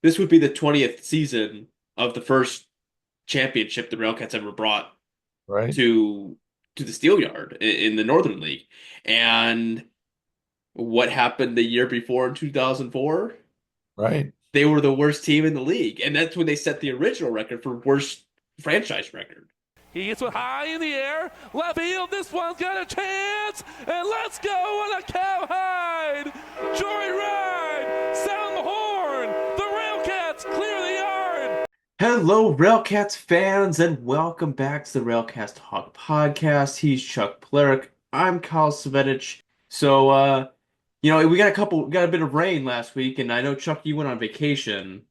this would be the 20th season of the first championship the Railcats ever brought right? to the Steelyard in the Northern League. And what happened the year before in 2004? Right. They were the worst team in the league, and that's when they set the original record for worst franchise record. He hits it high in the air. Left field. This one's got a chance. And let's go on a cowhide. Joey Ride. Sound the horn. The Railcats clear the yard. Hello, Railcats fans, and welcome back to the Railcast Talk podcast. He's Chuck Plerick. I'm Kyle Svenich. So, we got a bit of rain last week, and I know Chuck, you went on vacation,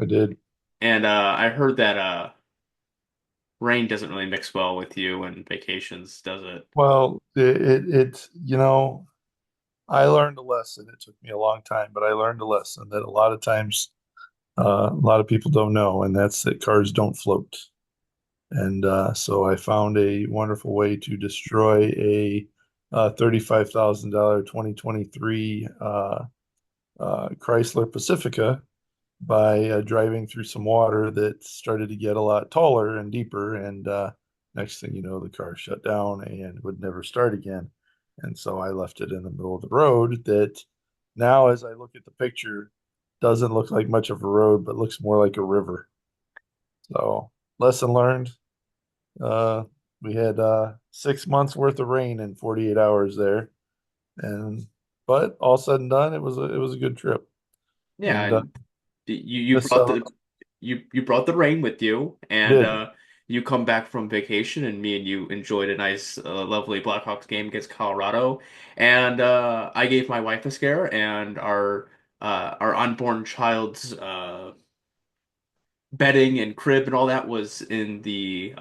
I did. and I heard that rain doesn't really mix well with you and vacations, does it? Well, I learned a lesson. It took me a long time, but I learned a lesson that a lot of times, a lot of people don't know, and that's that cars don't float. And so I found a wonderful way to destroy a $35,000 2023 Chrysler Pacifica by driving through some water that started to get a lot taller and deeper. And next thing you know, the car shut down and would never start again. And so I left it in the middle of the road that now, as I look at the picture, doesn't look like much of a road, but looks more like a river. So, lesson learned. Uh, we had 6 months worth of rain in 48 hours there. And but all said and done, it was a good trip. Yeah, And and you this brought the you brought the rain with you, and did. you come back from vacation, and me and you enjoyed a nice, lovely Blackhawks game against Colorado, and I gave my wife a scare, and our unborn child's bedding and crib and all that was in the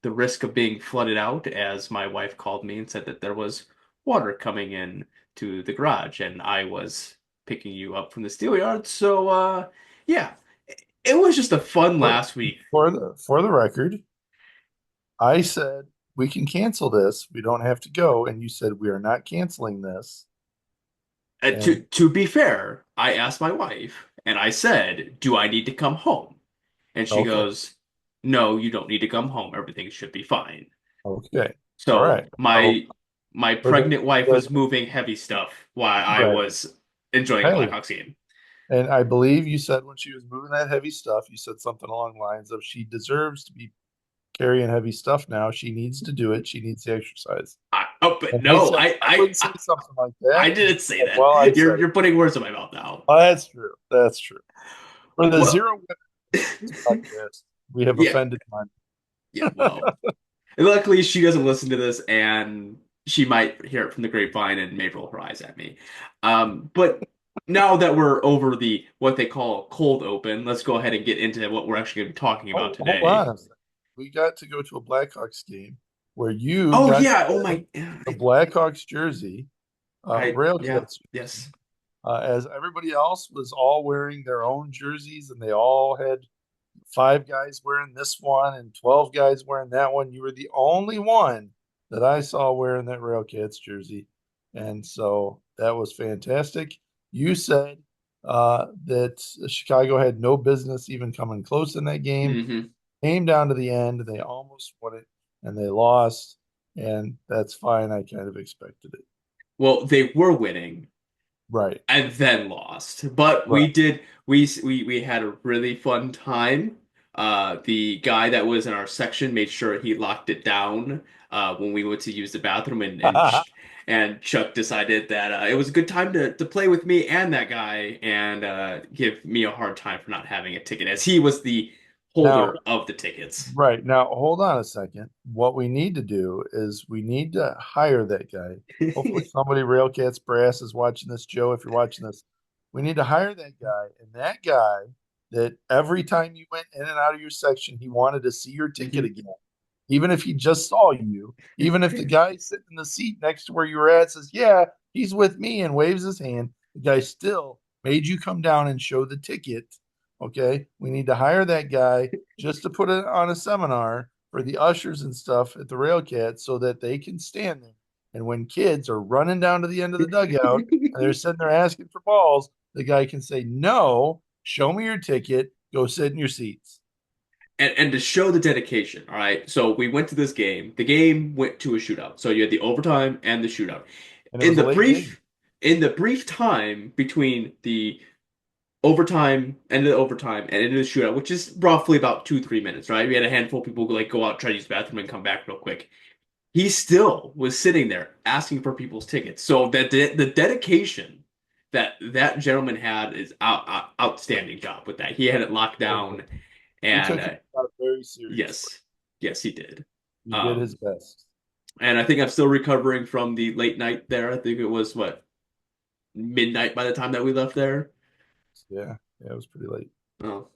risk of being flooded out, as my wife called me and said that there was water coming in to the garage, and I was picking you up from the steel yard. So yeah, it was just a fun For, last week. for the record, I said we can cancel this. We don't have to go, and you said we are not canceling this. To And be fair, I asked my wife and I said, "Do I need to come home?" And she okay, goes, "No, you don't need to come home. Everything should be fine." okay, all So right. So my for the, pregnant wife the was moving heavy stuff while I right, was enjoying a hey, Blackhawks game. and I believe you said when she was moving that heavy stuff, you said something along the lines of she deserves to be carrying heavy stuff now. She needs to do it. She needs the exercise. Oh, but And I no, said I wouldn't say something like I that. And you didn't say said, that. well, I said it. You're putting words in my mouth now. Oh, that's true. That's true. For the Well, zero podcast, we have yeah, offended mine. yeah. Well, luckily she doesn't listen to this, and she might hear it from the grapevine and may roll her eyes at me. But now that we're over the what they call cold open, let's go ahead and get into what we're actually going to be talking about Hold today. on a second. We got to go to a Blackhawks game where you Oh got to yeah. Oh wear my. the Blackhawks jersey, Yeah. Railcats, Yes. as everybody else was all wearing their own jerseys, and they all had 5 guys wearing this one and 12 guys wearing that one. You were the only one that I saw wearing that Railcats jersey. And so that was fantastic. You said that Chicago had no business even coming close in that game. Hmm. Came down to the end. They almost won it and they lost. And that's fine. I kind of expected it. Well, they were winning Right. and then lost. But Right. we had a really fun time. The guy that was in our section made sure he locked it down when we went to use the bathroom, and Chuck decided that it was a good time to play with me and that guy, and give me a hard time for not having a ticket, as he was the Now, holder of the tickets. right. Now, hold on a second. What we need to do is we need to hire that guy. Hopefully, somebody Railcats Brass is watching this. Joe, if you're watching this, we need to hire that guy. And that guy that every time you went in and out of your section, he wanted to see your ticket Mhm. again. Even if he just saw you, even if the guy sitting in the seat next to where you were at says, yeah, he's with me and waves his hand, the guy still made you come down and show the ticket. Okay. We need to hire that guy just to put it on a seminar for the ushers and stuff at the Railcat so that they can stand there. And when kids are running down to the end of the dugout and they're sitting there asking for balls, the guy can say no. Show me your ticket. Go sit in your seats. And to show the dedication, all right. So we went to this game. The game went to a shootout. So you had the overtime and the shootout. And it In was a the late game. brief time between the overtime, end of the overtime, and into the shootout, which is roughly about 2, 3 minutes, right? We had a handful of people like go out, try to use the bathroom, and come back real quick. He still was sitting there asking for people's tickets. So that the dedication that that gentleman had is outstanding job with that. He had it locked down, He and took it very seriously. yes, yes, he did. He did his best. And I think I'm still recovering from the late night there. I think it was what, midnight by the time that we left there. Yeah, it was pretty late. Oh.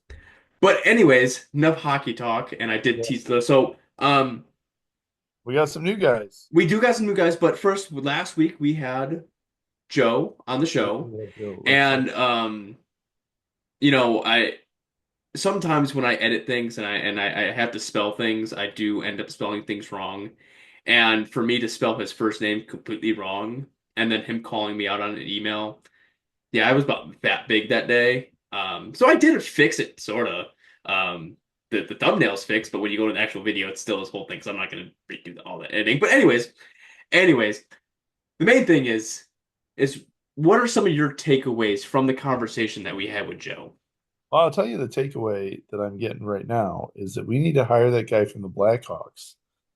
But anyways, enough hockey talk, and I did Yeah. tease those. So, We got some new guys. we do got some new guys, but first, last week we had Joe on the show, and I sometimes when I edit things and I have to spell things, I do end up spelling things wrong. And for me to spell his first name completely wrong, and then him calling me out on an email, yeah, I was about that big that day. So I did fix it, sort of. The thumbnail's fixed, but when you go to the actual video, it's still this whole thing. So I'm not going to redo all that editing. But anyways, the main thing is what are some of your takeaways from the conversation that we had with Joe? Well, I'll tell you the takeaway that I'm getting right now is that we need to hire that guy from the Blackhawks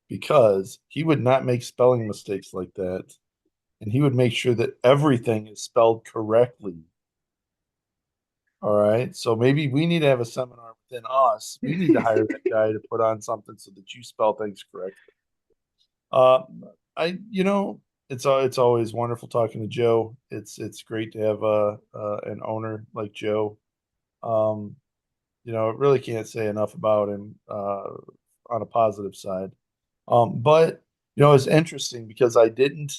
because he would not make spelling mistakes like that. And he would make sure that everything is spelled correctly. All right. So maybe we need to have a seminar within us. We need to hire that guy to put on something so that you spell things correctly. Uh, it's always wonderful talking to Joe. It's great to have an owner like Joe. Um, I really can't say enough about him on a positive side. But it's interesting because I didn't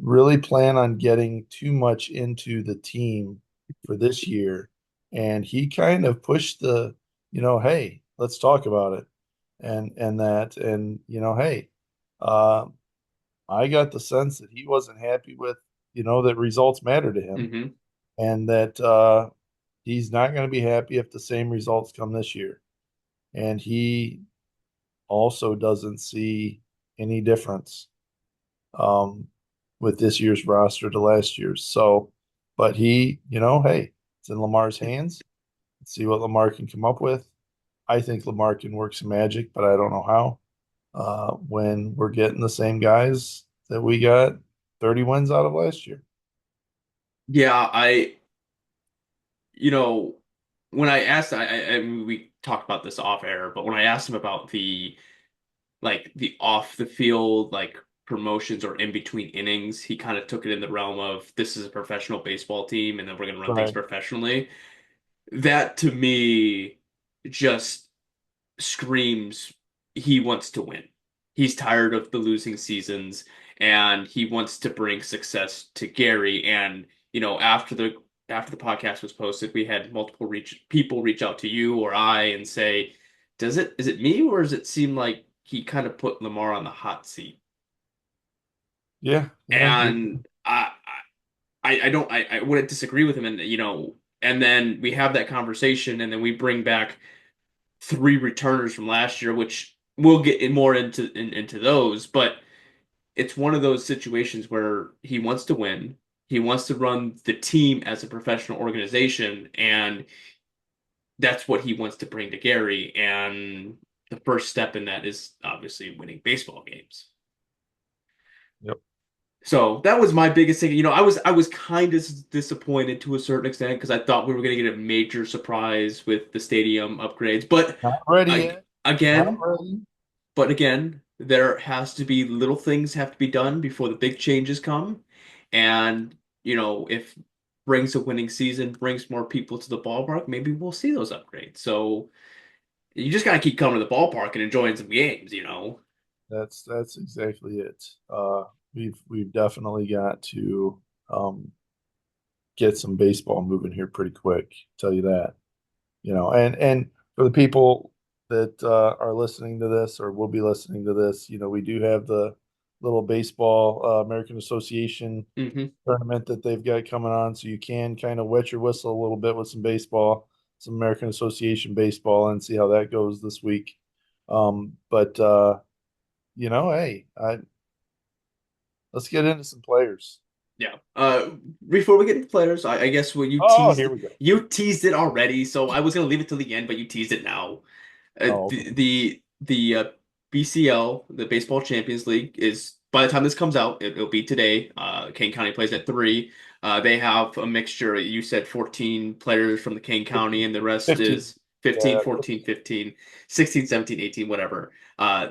really plan on getting too much into the team for this year, and he kind of pushed hey, let's talk about it, and hey, uh, I got the sense that he wasn't happy with that results matter to him, Hmm. and that he's not going to be happy if the same results come this year, and he also doesn't see any difference um, with this year's roster to last year's. So, but hey, it's in Lamar's hands. Let's see what Lamar can come up with. I think Lamar can work some magic, but I don't know how. When we're getting the same guys that we got 30 wins out of last year. Yeah, you know, when I asked, I mean, we talked about this off air, but when I asked him about the off the field promotions or in between innings, he kind of took it in the realm of this is a professional baseball team, and then we're gonna run things Right. professionally. That to me just screams he wants to win. He's tired of the losing seasons and he wants to bring success to Gary. And after the podcast was posted, we had multiple people reach out to you or I and say, is it me or does it seem like he kind of put Lamar on the hot seat? Yeah. And I wouldn't disagree with him, and and then we have that conversation and then we bring back three returners from last year, which we'll get more into those, but it's one of those situations where he wants to win. He wants to run the team as a professional organization, and that's what he wants to bring to Gary. And the first step in that is obviously winning baseball games. Yep. So that was my biggest thing. I was kind of disappointed to a certain extent because I thought we were going to get a major surprise with the stadium upgrades. But Not ready yet. Not again, ready. there has to be little things have to be done before the big changes come. And, if brings a winning season, brings more people to the ballpark, maybe we'll see those upgrades. So you just gotta keep coming to the ballpark and enjoying some games. That's exactly it. We've definitely got to get some baseball moving here pretty quick. Tell you that. And for the people that are listening to this or will be listening to this, we do have the little baseball American Association Hmm. tournament that they've got coming on, so you can kind of wet your whistle a little bit with some baseball. some American Association baseball and see how that goes this week. But hey, let's get into some players. Yeah. Before we get into players, I guess Oh, here we go. you teased it already, so I was gonna leave it till the end, but you teased it now. Oh, okay. The BCL, the Baseball Champions League, is by the time this comes out, it'll be today. Kane County plays at 3. They have a mixture. You said 14 players from the Kane County, and the rest 15. is 15, Yeah, 14, 15, 16, 17, 18, whatever.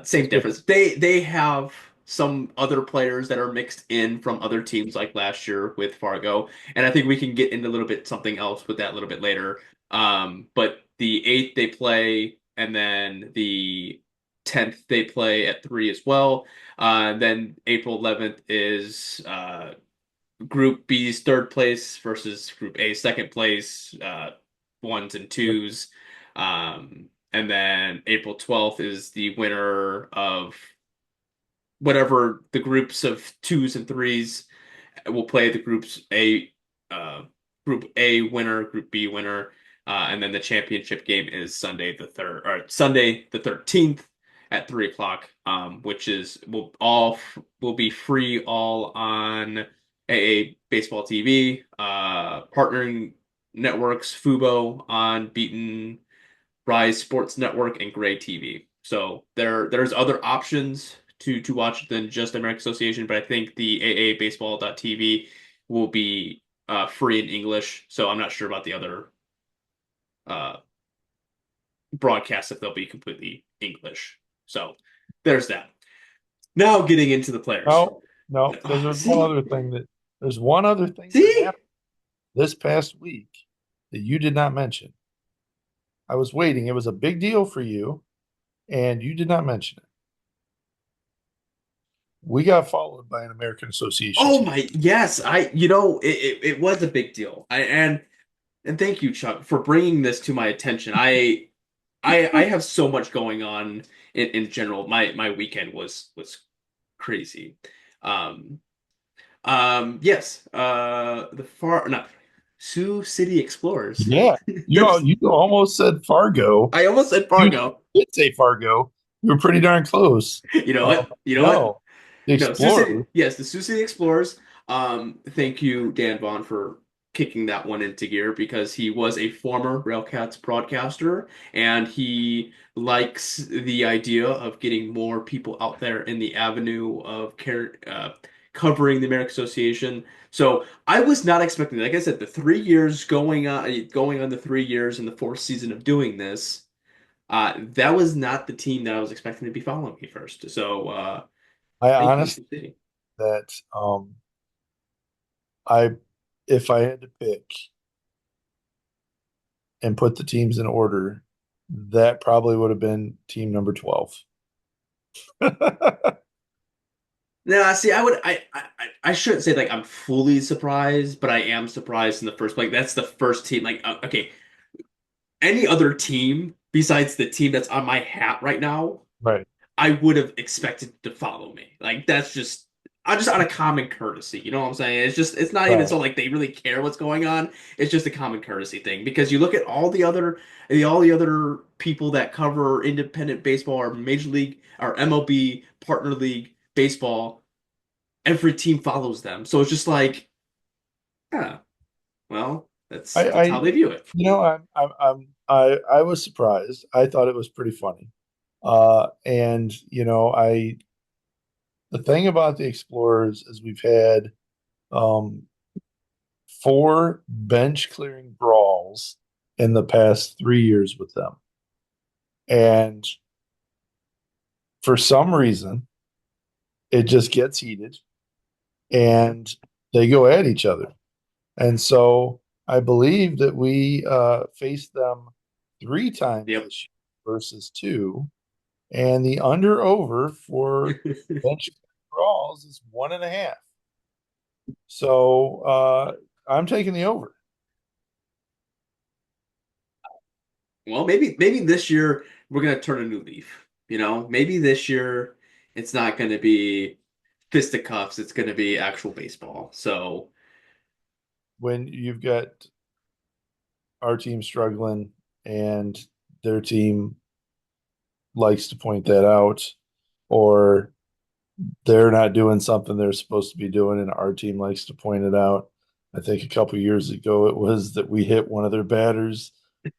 Same 15. difference. They have some other players that are mixed in from other teams like last year with Fargo, and I think we can get into a little bit something else with that a little bit later. But the 8th they play, and then the 10th they play at 3 as well. Then April 11th is Group B's 3rd place versus Group A's 2nd place, 1s and 2s. And then April 12th is the winner of whatever the groups of 2s and 3s will play the Group A winner, Group B winner, and then the championship game is Sunday the 13th at 3 o'clock, which will be free all on AA Baseball TV, partnering networks, Fubo on Beaton, Rise Sports Network, and Gray TV. So there's other options to watch than just American Association, but I think the AABaseball.tv will be free in English. So I'm not sure about the other broadcasts if they'll be completely English. So there's that. Now getting into the players. No. There's one other thing that See? happened this past week that you did not mention. I was waiting. It was a big deal for you, and you did not mention it. We got followed by an American Association Oh team. my, yes. It was a big deal. And thank you, Chuck, for bringing this to my attention. I have so much going on in general. My weekend was crazy. Um, yes. The far not Sioux City Explorers. Yeah, you almost said Fargo. I almost said Fargo. You did say Fargo. You were pretty darn close. You know what? You know what? No, the No, Sioux City, Explorer. yes, the Sioux City Explorers. Thank you, Dan Vaughn, for kicking that one into gear because he was a former Railcats broadcaster and he likes the idea of getting more people out there in the avenue of covering the American Association. So I was not expecting, like I said, the 3 years going on the 3 years in the 4th season of doing this. That was not the team that I was expecting to be following me first. So I thank you, honestly Sioux City. that I if I had to pick and put the teams in order, that probably would have been team number 12. No, see, I shouldn't say like I'm fully surprised, but I am surprised in the first place. That's the first team. Like, okay, any other team besides the team that's on my hat right now, Right. I would have expected to follow me. Like, I'm just out of common courtesy. You know what I'm saying? It's not even Right. so like they really care what's going on. It's just a common courtesy thing because you look at all the other people that cover independent baseball or major league or MLB partner league baseball. Every team follows them, so it's just like, yeah, well, that's how I they view it. I was surprised. I thought it was pretty funny. And the thing about the Explorers is we've had um 4 bench clearing brawls in the past 3 years with them. And for some reason, it just gets heated and they go at each other. And so I believe that we faced them 3 times Yep. this year versus 2. And the under over for bench brawls is 1.5. So I'm taking the over. Well, maybe this year we're gonna turn a new leaf. Maybe this year it's not gonna be fisticuffs. It's gonna be actual baseball. So When you've got our team struggling and their team likes to point that out, or they're not doing something they're supposed to be doing, and our team likes to point it out. I think a couple years ago it was that we hit one of their batters,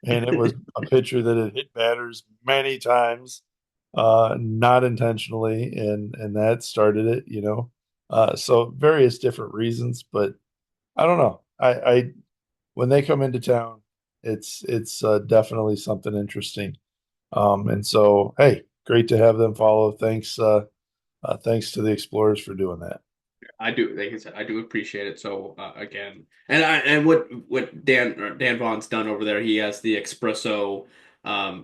and it was a pitcher that had hit batters many times, not intentionally, and that started it, you know. So various different reasons, but I don't know. I when they come into town, it's definitely something interesting. And so, hey, great to have them follow. Thanks to the Explorers for doing that. I do, like I said, I do appreciate it. So again, and what Dan Vaughn's done over there, he has the Espresso,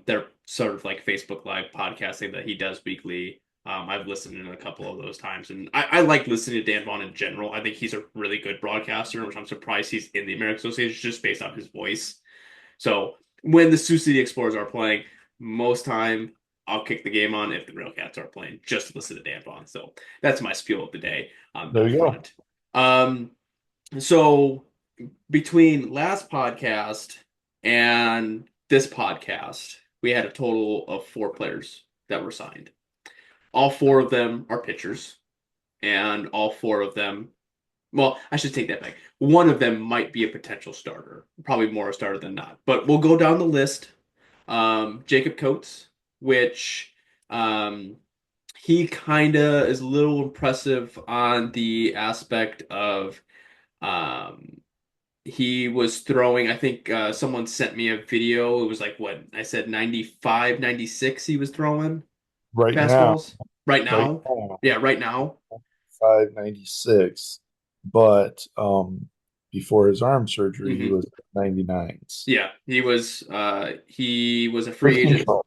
their sort of like Facebook Live podcasting that he does weekly. I've listened in a couple of those times, and I like listening to Dan Vaughn in general. I think he's a really good broadcaster, which I'm surprised he's in the American Association just based on his voice. So when the Sioux City Explorers are playing, most time I'll kick the game on if the Railcats are playing, just to listen to Dan Vaughn. So that's my spiel of the day on There that you go. front. So between last podcast and this podcast, we had a total of 4 players that were signed. All 4 of them are pitchers, and all 4 of them, well, I should take that back. One of them might be a potential starter, probably more a starter than not. But we'll go down the list. Jacob Coates, which he kind of is a little impressive on the aspect of he was throwing, I think someone sent me a video. It was like, what, I said 95, 96 he was throwing Right now, fastballs. Right right now. now, Yeah, right now. 596, but before his arm surgery, he hmm was 99s. Yeah, he was a free With agent. control.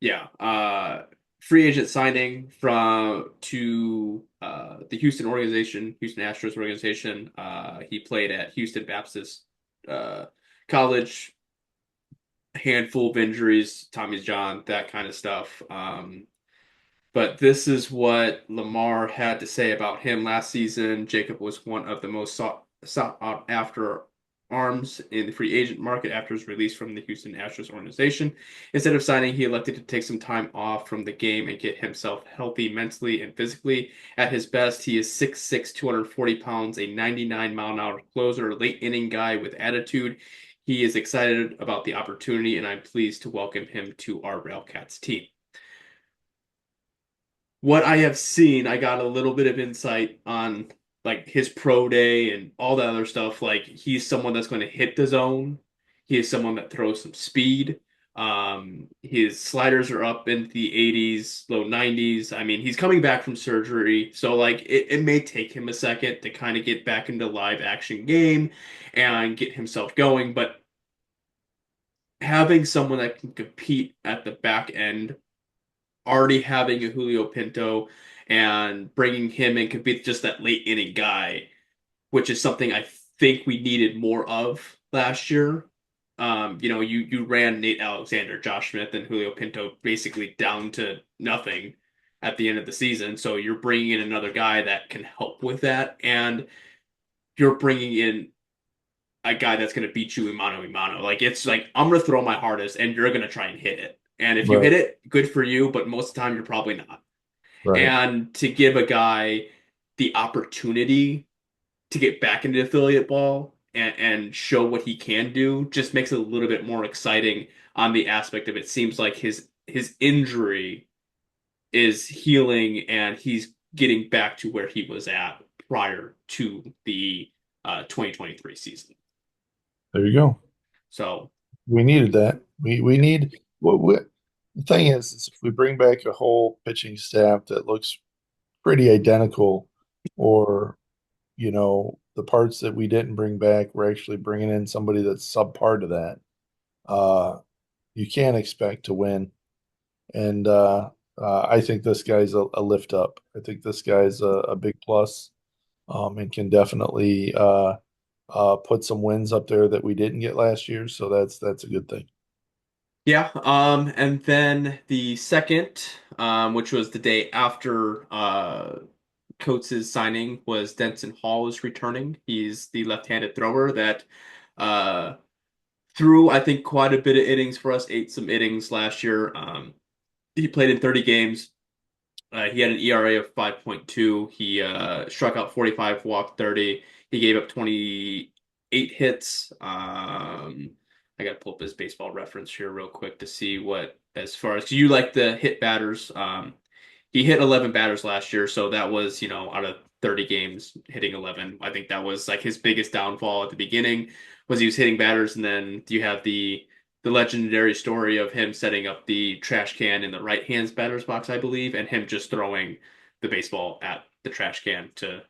Yeah, free agent signing from to the Houston organization, Houston Astros organization. He played at Houston Baptist College. Handful of injuries, Tommy John, that kind of stuff. But this is what Lamar had to say about him last season. Jacob was one of the most sought out after arms in the free agent market after his release from the Houston Astros organization. Instead of signing, he elected to take some time off from the game and get himself healthy mentally and physically. At his best, he is 6'6", 240 pounds, a 99-mile-an-hour closer, late inning guy with attitude. He is excited about the opportunity, and I'm pleased to welcome him to our Railcats team. What I have seen, I got a little bit of insight on like his pro day and all that other stuff. Like he's someone that's going to hit the zone. He is someone that throws some speed. His sliders are up into the 80s, low 90s. I mean, he's coming back from surgery, so like it may take him a second to kind of get back into live action game and get himself going. But having someone that can compete at the back end, already having a Julio Pinto and bringing him in could be just that late inning guy, which is something I think we needed more of last year. You ran Nate Alexander, Josh Smith, and Julio Pinto basically down to nothing at the end of the season. So you're bringing in another guy that can help with that, and you're bringing in a guy that's going to beat you mano a mano. Like it's like I'm going to throw my hardest, and you're going to try and hit it. And if you hit it, good for you, but most of the time you're probably not. Right. And to give a guy the opportunity to get back into affiliate ball and show what he can do just makes it a little bit more exciting on the aspect of it seems like his injury is healing and he's getting back to where he was at prior to the 2023 season. There you go. So we needed that. We need what the thing is if we bring back a whole pitching staff that looks pretty identical, or the parts that we didn't bring back, we're actually bringing in somebody that's subpar to that. You can't expect to win, and I think this guy's a lift up. I think this guy's a big plus, and can definitely put some wins up there that we didn't get last year. So that's a good thing. yeah, and then the second, which was the day after Coates' signing, was Denson Hall is returning. He's the left-handed thrower that threw, I think, quite a bit of innings for us, ate some innings last year. He played in 30 games. He had an ERA of 5.2. He struck out 45, walked 30. He gave up 28 hits. I got to pull up his baseball reference here real quick to see what, as far as you like the hit batters. He hit 11 batters last year, so that was, out of 30 games, hitting 11. I think that was like his biggest downfall at the beginning was he was hitting batters, and then you have the legendary story of him setting up the trash can in the right hand's batter's box, I believe, and him just throwing the baseball at the trash can to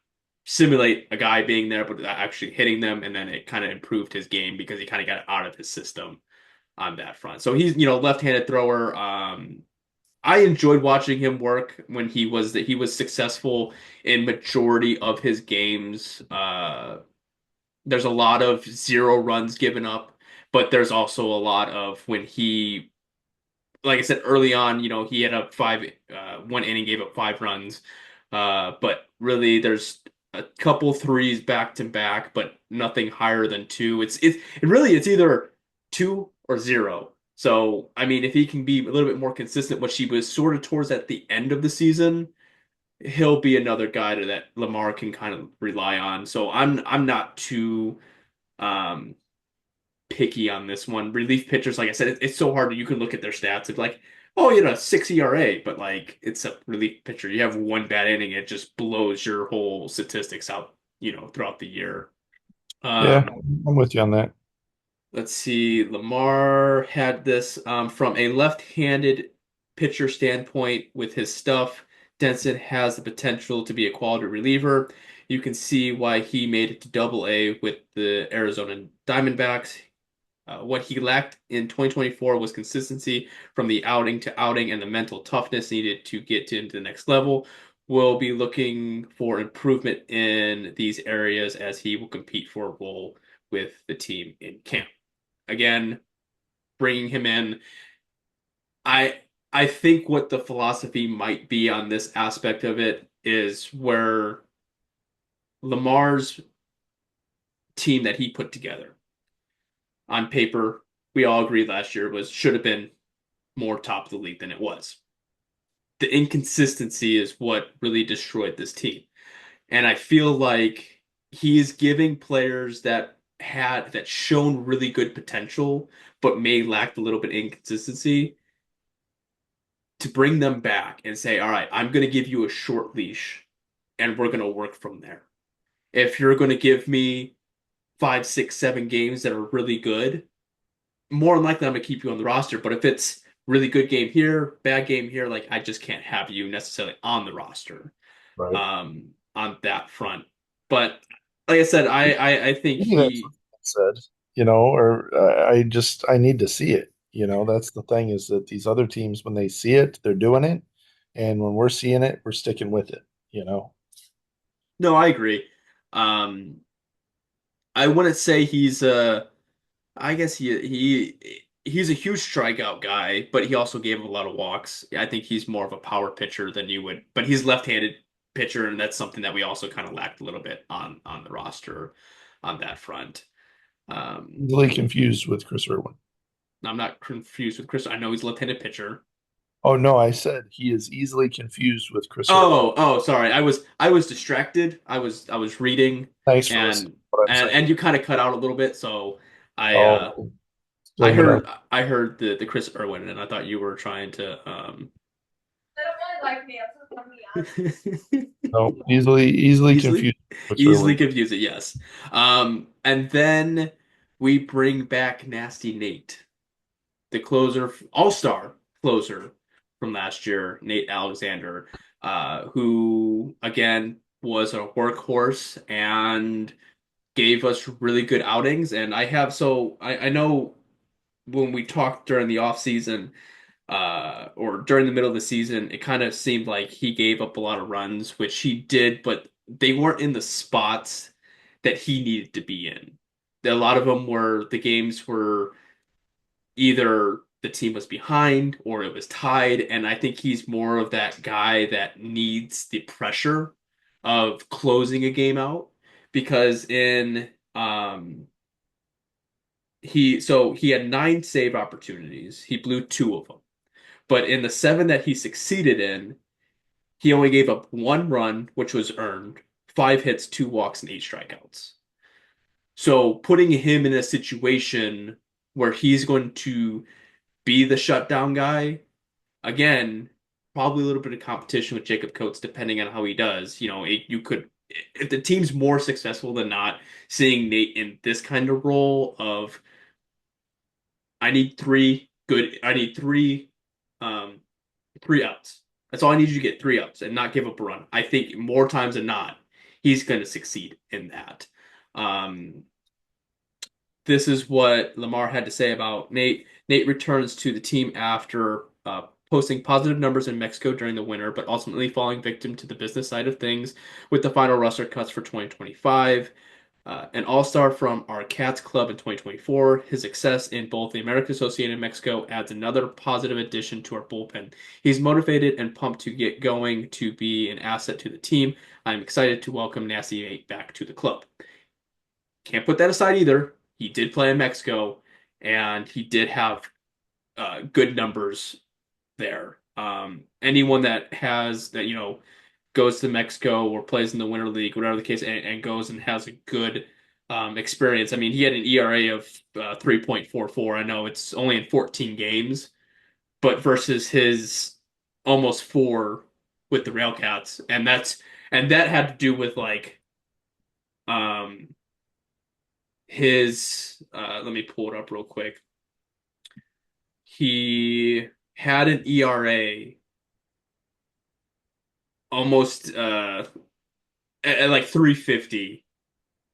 simulate a guy being there, but actually hitting them. And then it kind of improved his game because he kind of got it out of his system on that front. So he's, left-handed thrower. I enjoyed watching him work when he was successful in majority of his games. There's a lot of 0 runs given up, but there's also a lot of when he, like I said early on, he had a 1 inning gave up 5 runs. But really there's a couple threes back to back, but nothing higher than two. It's either 2 or 0. So I mean, if he can be a little bit more consistent, which he was sort of towards at the end of the season, he'll be another guy that Lamar can kind of rely on. So I'm not too um picky on this one. Relief pitchers, like I said, it's so hard. You can look at their stats. It's like, oh, 6 ERA, but like it's a relief pitcher. You have one bad inning, it just blows your whole statistics out, throughout the year. Yeah, Um, I'm with you on that. let's see. Lamar had this from a left-handed pitcher standpoint with his stuff. Denson has the potential to be a quality reliever. You can see why he made it to Double-A with the Arizona Diamondbacks. What he lacked in 2024 was consistency from the outing to outing and the mental toughness needed to get into the next level. We'll be looking for improvement in these areas as he will compete for a role with the team in camp. Again, bringing him in, I I think what the philosophy might be on this aspect of it is where Lamar's team that he put together on paper, we all agreed last year should have been more top of the league than it was. The inconsistency is what really destroyed this team. And I feel like he is giving players that shown really good potential, but may lack a little bit inconsistency to bring them back and say, all right, I'm going to give you a short leash and we're going to work from there. If you're going to give me 5, 6, 7 games that are really good, more than likely I'm going to keep you on the roster. But if it's really good game here, bad game here, like I just can't have you necessarily on the roster Right. on that front. But like I said, I think Maybe that's he what I said, or I need to see it. That's the thing is that these other teams, when they see it, they're doing it. And when we're seeing it, we're sticking with it. no, I agree. Um, I wouldn't say he's I guess he's a huge strikeout guy, but he also gave a lot of walks. I think he's more of a power pitcher than you would, but he's left-handed pitcher, and that's something that we also kind of lacked a little bit on the roster on that front. Easily confused with Chris Irwin. I'm not confused with Chris. I know he's a left-handed pitcher. Oh no, I said he is easily confused with Chris Irwin. Oh, sorry. I was distracted. I was reading Thanks for listening and to what I'm and saying. and you kind of cut out a little bit, so I uh Oh, I blame it on. heard I heard the Chris Irwin, and I thought you were trying to They don't really like me. I'm so funny. No, easily easily confused with Chris easily Irwin. confuse it, yes. And then we bring back Nasty Nate, the closer, all-star closer from last year, Nate Alexander, who again was a workhorse and gave us really good outings. And I know when we talked during the off season, or during the middle of the season, it kind of seemed like he gave up a lot of runs, which he did, but they weren't in the spots that he needed to be in. A lot of them were the games were either the team was behind or it was tied, and I think he's more of that guy that needs the pressure of closing a game out because in he had 9 save opportunities. He blew 2 of them. But in the 7 that he succeeded in, he only gave up 1 run, which was earned, 5 hits, 2 walks, and 8 strikeouts. So putting him in a situation where he's going to be the shutdown guy, again, probably a little bit of competition with Jacob Coates, depending on how he does. You could, if the team's more successful than not, seeing Nate in this kind of role of I need um, 3 outs. That's all I need you to get, 3 outs and not give up a run. I think more times than not, he's going to succeed in that. Um, this is what Lamar had to say about Nate. Nate returns to the team after posting positive numbers in Mexico during the winter, but ultimately falling victim to the business side of things with the final roster cuts for 2025. An all-star from our Cats club in 2024. His success in both the American Associated and Mexico adds another positive addition to our bullpen. He's motivated and pumped to get going to be an asset to the team. I'm excited to welcome Nasty Nate back to the club. Can't put that aside either. He did play in Mexico, and he did have good numbers there. Anyone that goes to Mexico or plays in the Winter League, whatever the case, and goes and has a good experience. I mean, he had an ERA of 3.44. I know it's only in 14 games, but versus his almost 4 with the Railcats, and that had to do with his let me pull it up real quick. He had an ERA almost at like 350.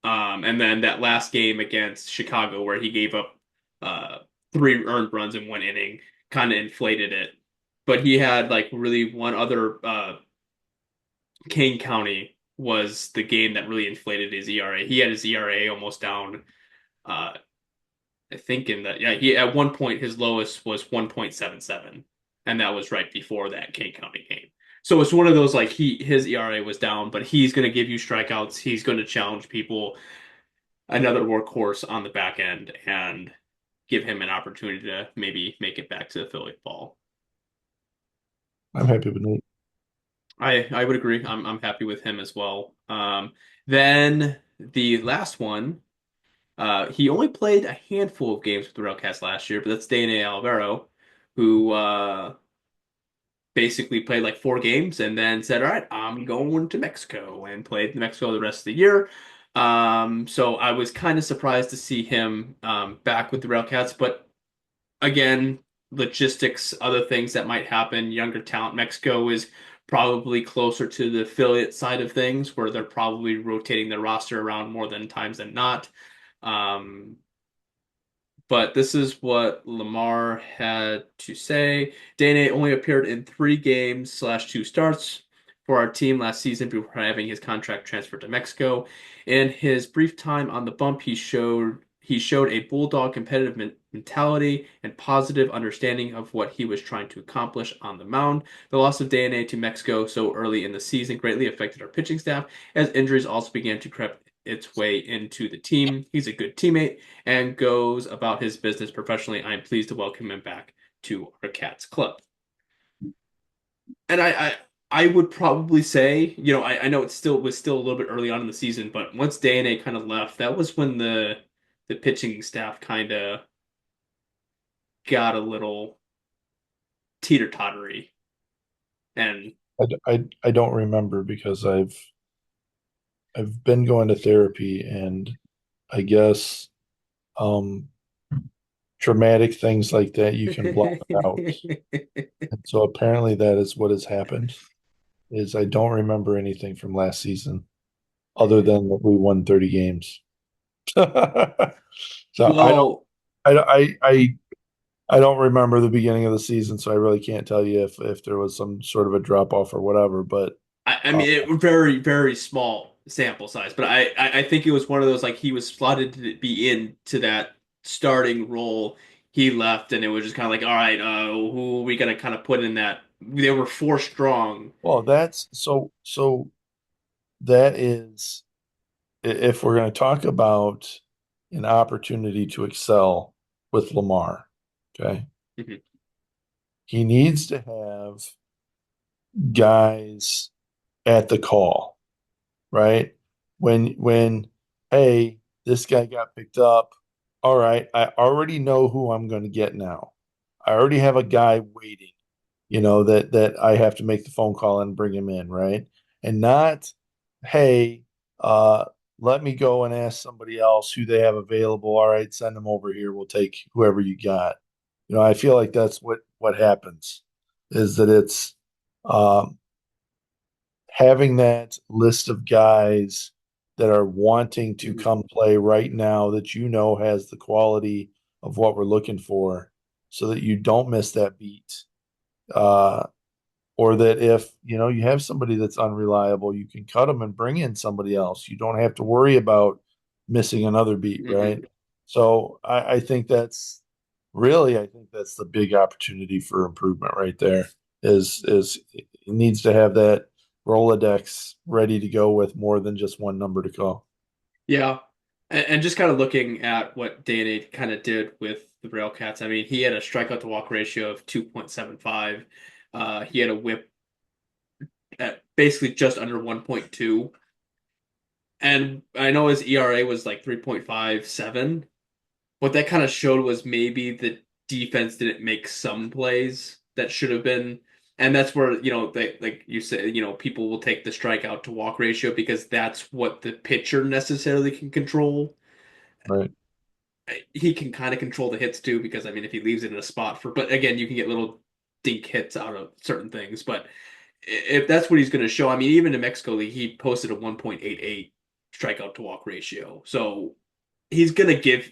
And then that last game against Chicago where he gave up 3 earned runs in 1 inning kind of inflated it. But he had like really one other Kane County was the game that really inflated his ERA. He had his ERA almost down I think he at one point his lowest was 1.77, and that was right before that Kane County game. So it's one of those his ERA was down, but he's going to give you strikeouts. He's going to challenge people. Another workhorse on the back end and give him an opportunity to maybe make it back to the Philly ball. I'm happy with Nate. I would agree. I'm happy with him as well. Then the last one, he only played a handful of games with the Railcats last year, but that's Dane Alvaro, who basically played like 4 games and then said, all right, I'm going to Mexico, and played in Mexico the rest of the year. So I was kind of surprised to see him back with the Railcats, but again, logistics, other things that might happen, younger talent. Mexico is probably closer to the affiliate side of things where they're probably rotating their roster around more than times than not. But this is what Lamar had to say. Dane only appeared in 3 games / 2 starts for our team last season before having his contract transferred to Mexico. In his brief time on the bump, he showed a bulldog competitive mentality and positive understanding of what he was trying to accomplish on the mound. The loss of Dane to Mexico so early in the season greatly affected our pitching staff, as injuries also began to creep its way into the team. He's a good teammate and goes about his business professionally. I'm pleased to welcome him back to our Cats club. And I would probably say, I know it was still a little bit early on in the season, but once Dane kind of left, that was when the pitching staff kind of got a little teeter-tottery. And I don't remember because I've been going to therapy, and I guess traumatic things like that you can block out. And so apparently that is what has happened. Is I don't remember anything from last season other than that we won 30 games. So well, I don't remember the beginning of the season, so I really can't tell you if there was some sort of a drop off or whatever. But I mean, it was very, very small sample size, but I think it was one of those he was slotted to be into that starting role. He left, and it was just kind of like, all right, who are we gonna kind of put in that? They were 4 strong. well, that's so that is if we're going to talk about an opportunity to excel with Lamar. Okay. Mhm. He needs to have guys at the call, right? When hey, this guy got picked up. All right, I already know who I'm going to get now. I already have a guy waiting, that I have to make the phone call and bring him in, right? And not, hey, uh, let me go and ask somebody else who they have available. All right, send them over here. We'll take whoever you got. I feel like that's what happens is that it's um, having that list of guys that are wanting to Mhm. come play right now that has the quality of what we're looking for so that you don't miss that beat. Uh, or that if you have somebody that's unreliable, you can cut them and bring in somebody else. You don't have to worry about missing another beat, Mhm. right? So I think that's the big opportunity for improvement right there. Is it needs to have that Rolodex ready to go with more than just one number to call. Yeah. And just kind of looking at what Danny kind of did with the Railcats, I mean, he had a strikeout to walk ratio of 2.75. He had a whip at basically just under 1.2. And I know his ERA was like 3.57. What that kind of showed was maybe the defense didn't make some plays that should have been. And that's where, they, like you said, people will take the strikeout to walk ratio because that's what the pitcher necessarily can control. Right. He can kind of control the hits too, because I mean, if he leaves it in a spot but again, you can get little dink hits out of certain things. But if that's what he's going to show, I mean, even in Mexico League, he posted a 1.88 strikeout to walk ratio. So he's gonna give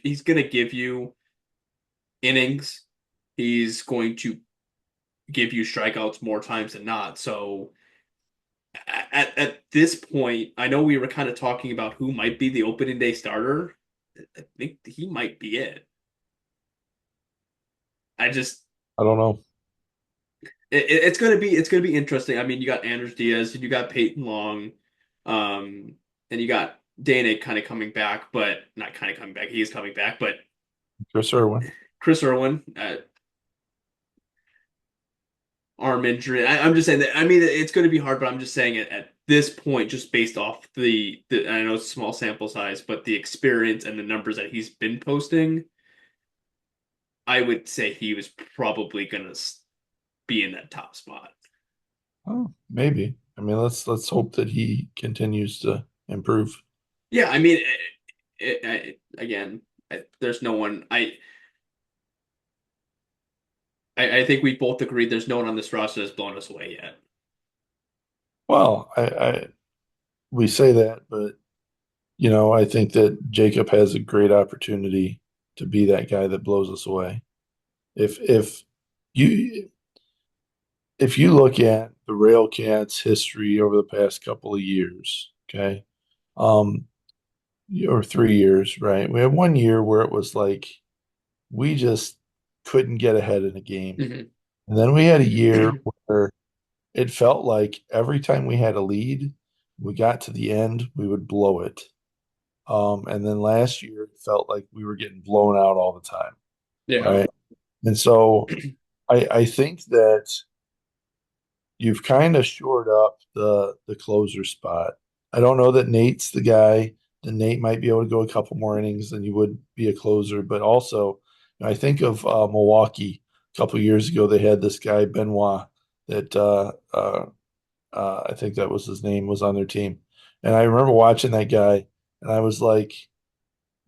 you innings. He's going to give you strikeouts more times than not. So at this point, I know we were kind of talking about who might be the opening day starter. I think he might be it. I just I don't know. it's gonna be interesting. I mean, you got Anders Diaz and you got Peyton Long, and you got Dana kind of coming back, but not kind of coming back. He is coming back, but Chris Irwin. Chris Irwin, arm injury. I'm just saying that. I mean, it's going to be hard, but I'm just saying it at this point, just based off the. I know it's a small sample size, but the experience and the numbers that he's been posting, I would say he was probably going to be in that top spot. Oh, maybe. I mean, let's hope that he continues to improve. Yeah, I mean, again, there's no one. I think we both agreed there's no one on this roster that's blown us away yet. Well, I we say that, but I think that Jacob has a great opportunity to be that guy that blows us away. If you if you look at the Railcats history over the past couple of years, okay, um, or 3 years, right? We had one year where it was like we just couldn't get ahead in a game. Mhm. And then we had a year where it felt like every time we had a lead, we got to the end, we would blow it. And then last year, it felt like we were getting blown out all the time, Yeah. right? And so I think that you've kind of shored up the closer spot. I don't know that Nate's the guy. Then Nate might be able to go a couple more innings than you would be a closer. But also, I think of Milwaukee a couple of years ago. They had this guy Benoit that I think that was his name was on their team, and I remember watching that guy, and I was like,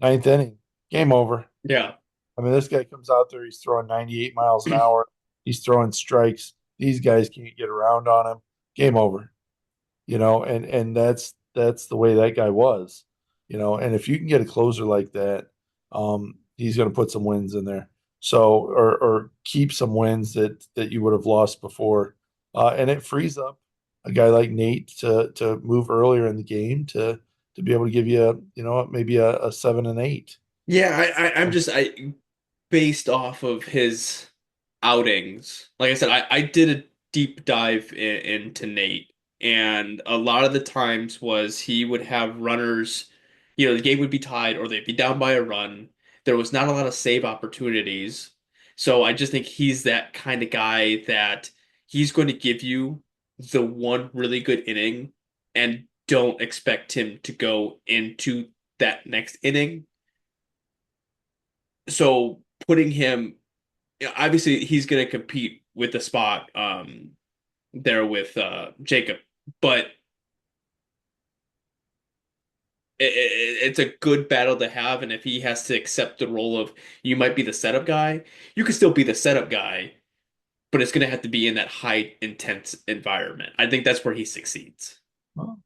ninth inning, game over. Yeah. I mean, this guy comes out there, he's throwing 98 miles an hour, he's throwing strikes. These guys can't get around on him. Game over. And that's the way that guy was. And if you can get a closer like that, he's going to put some wins in there. So or keep some wins that you would have lost before. And it frees up a guy like Nate to move earlier in the game to be able to give you maybe a 7 and 8. Yeah, I'm just based off of his outings. Like I said, I did a deep dive into Nate, and a lot of the times was he would have runners the game would be tied or they'd be down by a run. There was not a lot of save opportunities. So I just think he's that kind of guy that he's going to give you the one really good inning and don't expect him to go into that next inning. So putting him, obviously he's going to compete with the spot there with Jacob, but it's a good battle to have. And if he has to accept the role of you might be the setup guy, you can still be the setup guy, but it's going to have to be in that high intense environment. I think that's where he succeeds. Well,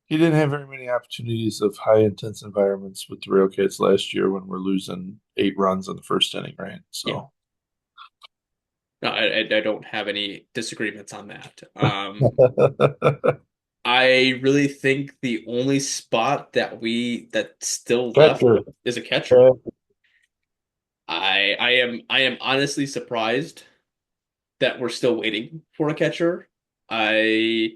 he didn't have very many opportunities of high intense environments with the Railcats last year when we're losing 8 runs in the first inning, right? Yeah. So No, I don't have any disagreements on that. I really think the only spot that's still left catcher. is a catcher. I am honestly surprised that we're still waiting for a catcher. I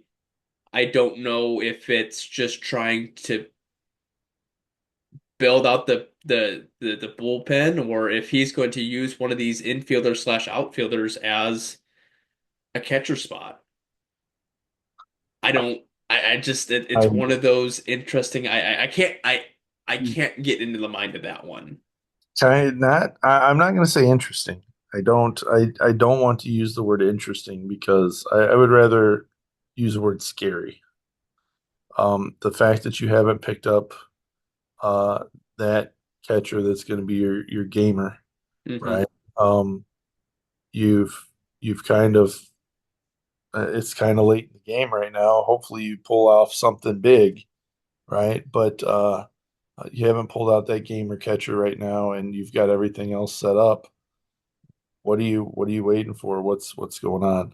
I don't know if it's just trying to build out the bullpen or if he's going to use one of these infielders slash outfielders as a catcher spot. I don't I just it's I'm one of those interesting I can't get into the mind of that one. I'm not going to say interesting. I don't want to use the word interesting because I would rather use the word scary. The fact that you haven't picked up uh, that catcher that's going to be your gamer, Hmm. right? Um, you've kind of it's kind of late in the game right now. Hopefully, you pull off something big, right? But you haven't pulled out that gamer catcher right now, and you've got everything else set up. What are you waiting for? What's going on?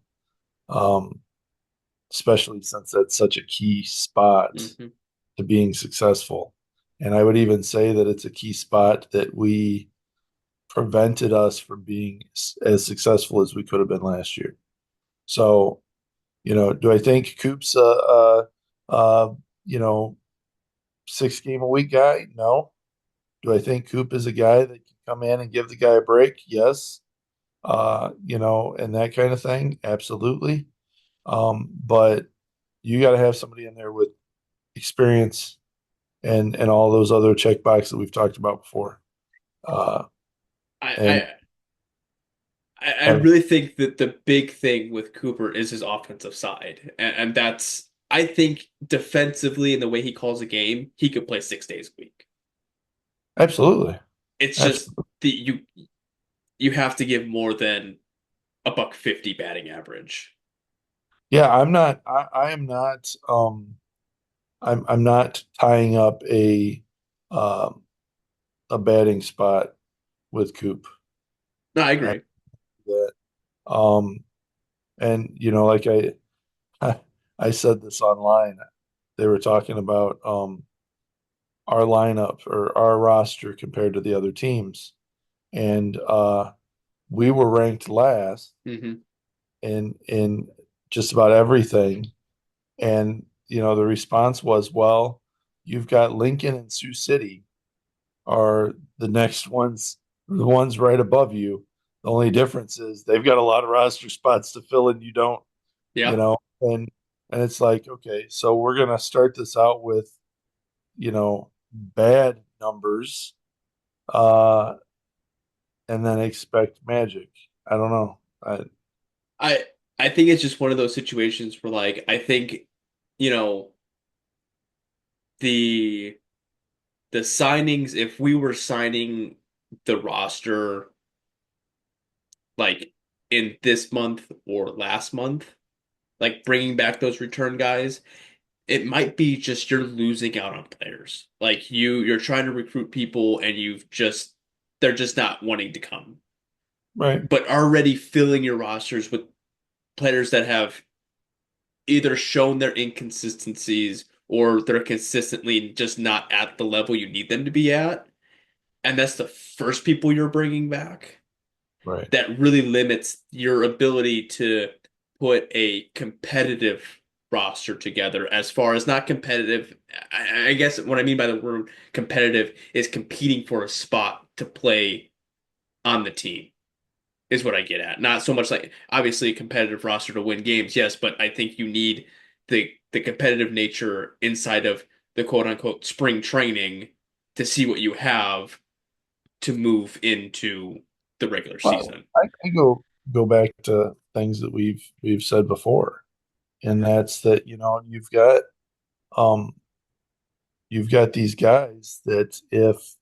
Um, Especially since that's such a key spot Hmm. to being successful. And I would even say that it's a key spot that we prevented us from being as successful as we could have been last year. So, do I think Coop's uh, you know, 6 game a week guy? No. Do I think Coop is a guy that can come in and give the guy a break? Yes. And that kind of thing. Absolutely. But you got to have somebody in there with experience and all those other check boxes that we've talked about before. Uh, and I, I have, really think that the big thing with Cooper is his offensive side, and that's I think defensively in the way he calls a game, he could play 6 days a week. absolutely, It's just absolutely, the you have to give more than a buck 50 batting average. yeah. I'm not. I am not. I'm not tying up um, a batting spot with Coop. No, I I agree. that. And like I said this online. They were talking about our lineup or our roster compared to the other teams, and we were ranked last Hmm. in just about everything. And the response was, well, you've got Lincoln and Sioux City are the next ones, the ones right above you. The only difference is they've got a lot of roster spots to fill and you don't, Yeah. and it's like, okay, so we're gonna start this out with, bad numbers, uh, and then expect magic. I don't know. I I think it's just one of those situations where like I think, you know, the the signings, if we were signing the roster like in this month or last month, like bringing back those return guys, it might be just you're losing out on players. Like you're trying to recruit people and they're just not wanting to come. Right. But already filling your rosters with players that have either shown their inconsistencies or they're consistently just not at the level you need them to be at. And that's the first people you're bringing back. Right. That really limits your ability to put a competitive roster together as far as not competitive. I guess what I mean by the word competitive is competing for a spot to play on the team is what I get at. Not so much like obviously a competitive roster to win games, yes, but I think you need the competitive nature inside of the quote unquote spring training to see what you have to move into the regular Well, season. I go back to things that we've said before, and that's that, um you've got these guys that if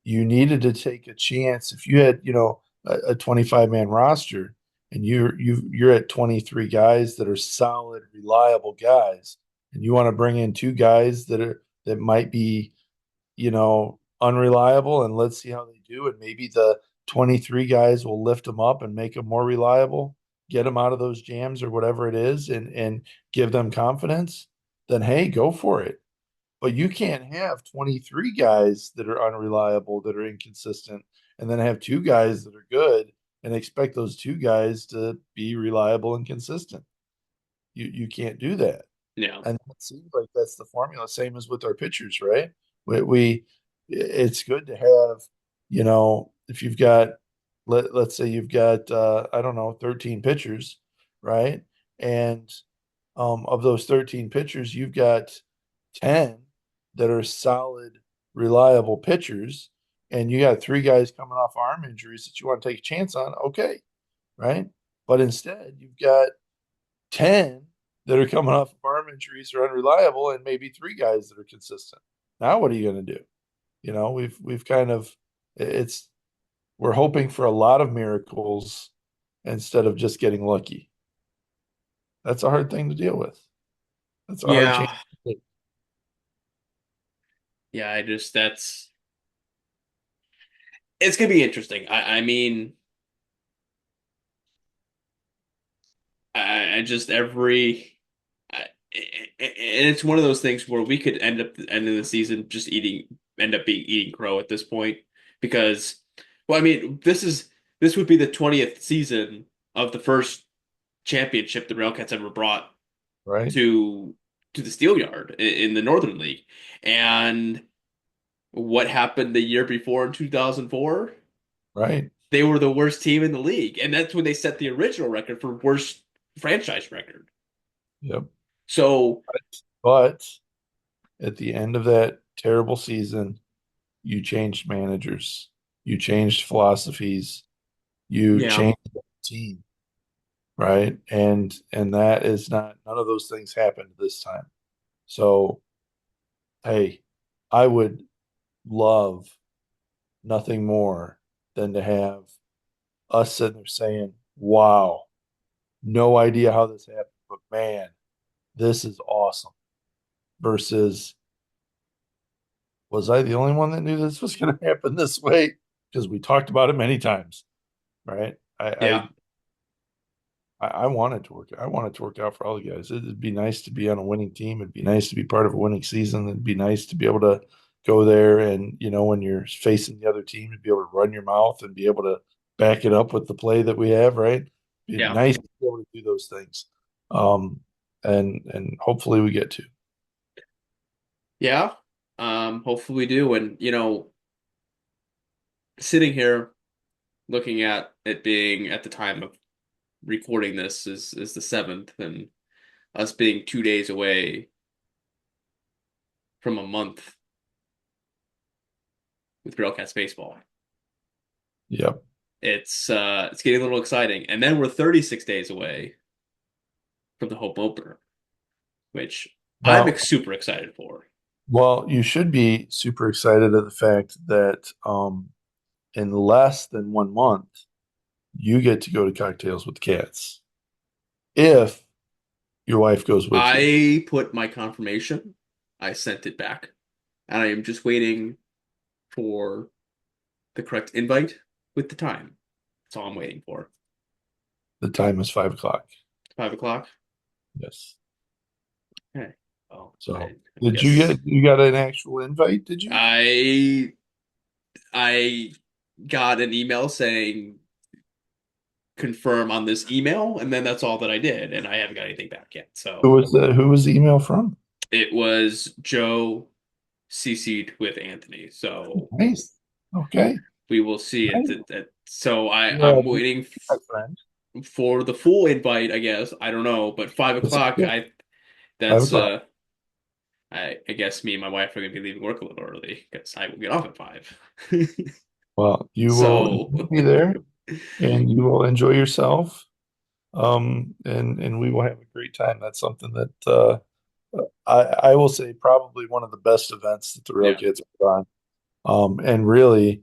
you needed to take a chance, if you had, a 25-man roster and you're at 23 guys that are solid, reliable guys, and you want to bring in two guys that might be, unreliable, and let's see how they do, and maybe the 23 guys will lift them up and make them more reliable, get them out of those jams or whatever it is, and give them confidence, then hey, go for it. But you can't have 23 guys that are unreliable, that are inconsistent, and then have two guys that are good and expect those two guys to be reliable and consistent. You can't do that. Yeah. And it seems like that's the formula. Same as with our pitchers, right? We it's good to have, if you've got, let's say you've got, I don't know, 13 pitchers, right? And of those 13 pitchers, you've got 10 that are solid, reliable pitchers, and you got three guys coming off arm injuries that you want to take a chance on. Okay, right? But instead, you've got 10 that are coming off of arm injuries or unreliable, and maybe three guys that are consistent. Now, what are you going to do? We've kind of, it's we're hoping for a lot of miracles instead of just getting lucky. That's a hard thing to deal with. That's a hard Yeah. chance to take. Yeah, I just that's it's gonna be interesting. I mean, I just and it's one of those things where we could end up the end of the season just end up being eating crow at this point because, well, I mean, this would be the 20th season of the first championship the Railcats ever brought Right? to the Steelyard in the Northern League, and what happened the year before in 2004? Right? They were the worst team in the league, and that's when they set the original record for worst franchise record. Yep. So But at the end of that terrible season, you changed managers, you changed philosophies, you yeah, changed the team, right? And that is not, none of those things happened this time. So, hey, I would love nothing more than to have us sitting there saying, wow, no idea how this happened, but man, this is awesome. Versus, was I the only one that knew this was going to happen this way? Because we talked about it many times, right? yeah, I want it to work. I want it to work out for all the guys. It'd be nice to be on a winning team. It'd be nice to be part of a winning season. It'd be nice to be able to go there and, when you're facing the other team, to be able to run your mouth and be able to back it up with the play that we have, right? It'd be yeah, nice to be able to do those things. And hopefully we get to. yeah. Hopefully we do. And sitting here looking at it being at the time of recording this is the 7th, and us being 2 days away from a month with Railcats baseball. Yep. It's getting a little exciting. And then we're 36 days away from the Hope opener, which Now, I'm super excited for. well, you should be super excited at the fact that in less than 1 month, you get to go to Cocktails with the Cats if your wife goes with you. I put my confirmation, I sent it back, and I am just waiting for the correct invite with the time. That's all I'm waiting for. The time is 5 o'clock. 5 o'clock? Yes. Okay. Oh, So I did guess you got an actual invite? Did you? I got an email saying confirm on this email, and then that's all that I did, and I haven't got anything back yet. Who So was the email from? it was Joe CC'd with Anthony. So Nice. Okay. we will see it. So Yeah, I'm waiting my friend. for the full invite, I guess. I don't know, but 5 o'clock, Yeah, 5 that's o'clock. I guess me and my wife are gonna be leaving work a little early because I will get off at 5. Well, you will So be there and you will enjoy yourself. And we will have a great time. That's something that I will say probably one of the best events that the Rail yeah. Kids have done. And really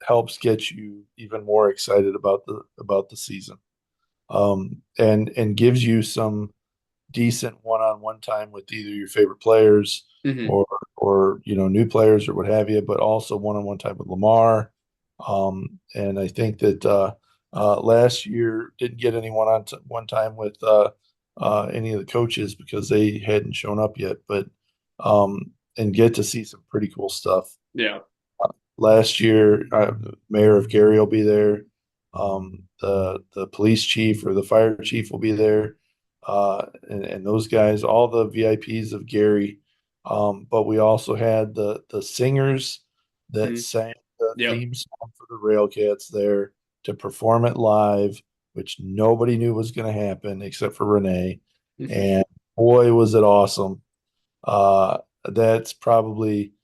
helps get you even more excited about the season. And gives you some decent one-on-one time with either your favorite players Hmm. or new players or what have you, but also one-on-one time with Lamar. And I think that last year didn't get any one time with any of the coaches because they hadn't shown up yet, but and get to see some pretty cool stuff. Yeah. Last year, Mayor of Gary will be there. The police chief or the fire chief will be there, and those guys, all the VIPs of Gary. But we also had the singers that Mhm. sang the Yep. theme song for the Railcats there to perform it live, which nobody knew was going to happen except for Renee. And boy, was it awesome! That's probably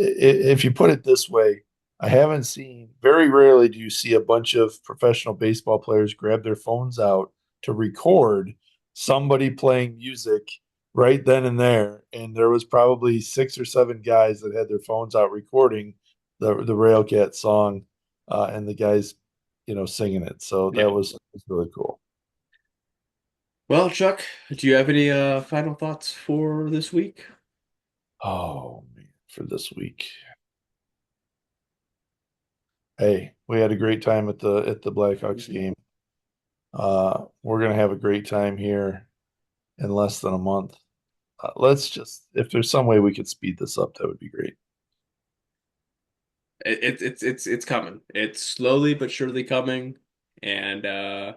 if you put it this way, I haven't seen, very rarely do you see a bunch of professional baseball players grab their phones out to record somebody playing music right then and there. And there was probably 6 or 7 guys that had their phones out recording the Railcat song, and the guys, singing it. So Yeah. that was really cool. Well, Chuck, do you have any final thoughts for this week? Oh man, for this week. Hey, we had a great time at the Blackhawks game. We're gonna have a great time here in less than a month. Let's just, if there's some way we could speed this up, that would be great. It's coming. It's slowly but surely coming, and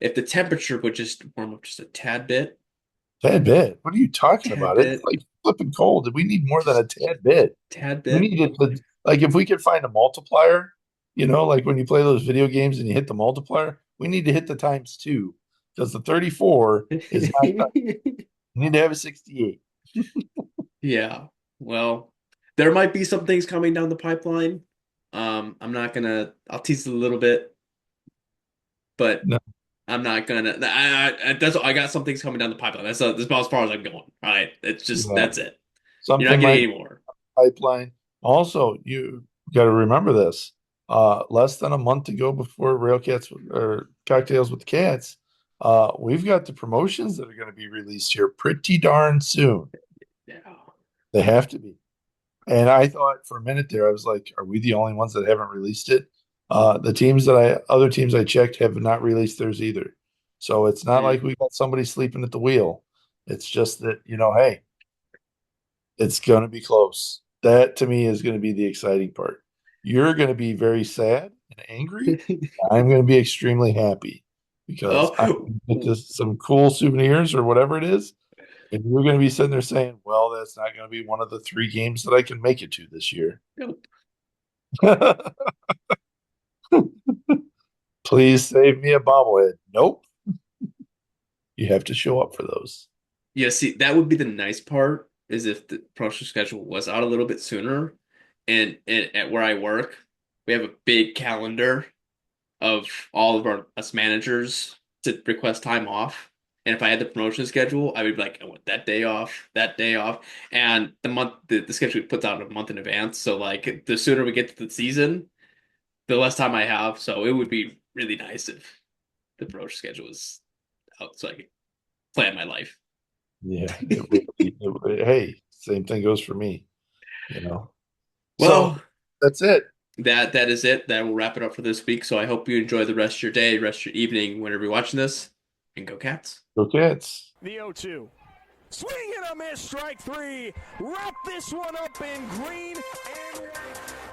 if the temperature would just warm up just a tad bit, Tad bit. What are you talking tad about? It's bit, like flipping cold. We need more than a tad bit. tad We bit. need it to, like, if we could find a multiplier, like when you play those video games and you hit the multiplier, we need to hit the times 2 because the 34 is not done. We need to have a 68. Yeah. Well, there might be some things coming down the pipeline. I'll tease it a little bit, but No, I'm not gonna. I got some things coming down the pipeline. That's about as far as I'm going. All right. It's just yeah. that's it. You're not Something getting might any more. pipeline. Also, you got to remember this. Less than a month to go before Railcats or Cocktails with the Cats. We've got the promotions that are going to be released here pretty darn soon. Yeah. They have to be. And I thought for a minute there, I was like, are we the only ones that haven't released it? Other teams I checked have not released theirs either. So it's not like we got somebody sleeping at the wheel. It's just that, hey, it's going to be close. That to me is going to be the exciting part. You're going to be very sad and angry. I'm going to be extremely happy because I'm Oh, going to get some cool souvenirs or whatever it is. And you're going to be sitting there saying, well, that's not going to be one of the 3 games that I can make it to this year. nope. Please save me a bobblehead. Nope. You have to show up for those. Yeah, see, that would be the nice part is if the promotion schedule was out a little bit sooner. And at where I work, we have a big calendar of all of us managers to request time off. And if I had the promotion schedule, I would be like, I want that day off, that day off. And the schedule puts out a month in advance. So like the sooner we get to the season, the less time I have. So it would be really nice if the promotion schedule was out so I could plan my life. Yeah. Hey, same thing goes for me, So Well, that's it. that is it. That will wrap it up for this week. So I hope you enjoy the rest of your day, rest of your evening, whenever you're watching this. And go Cats. Go Cats. The 0-2. Swing and a miss, strike 3. Wrap this one up in green and white.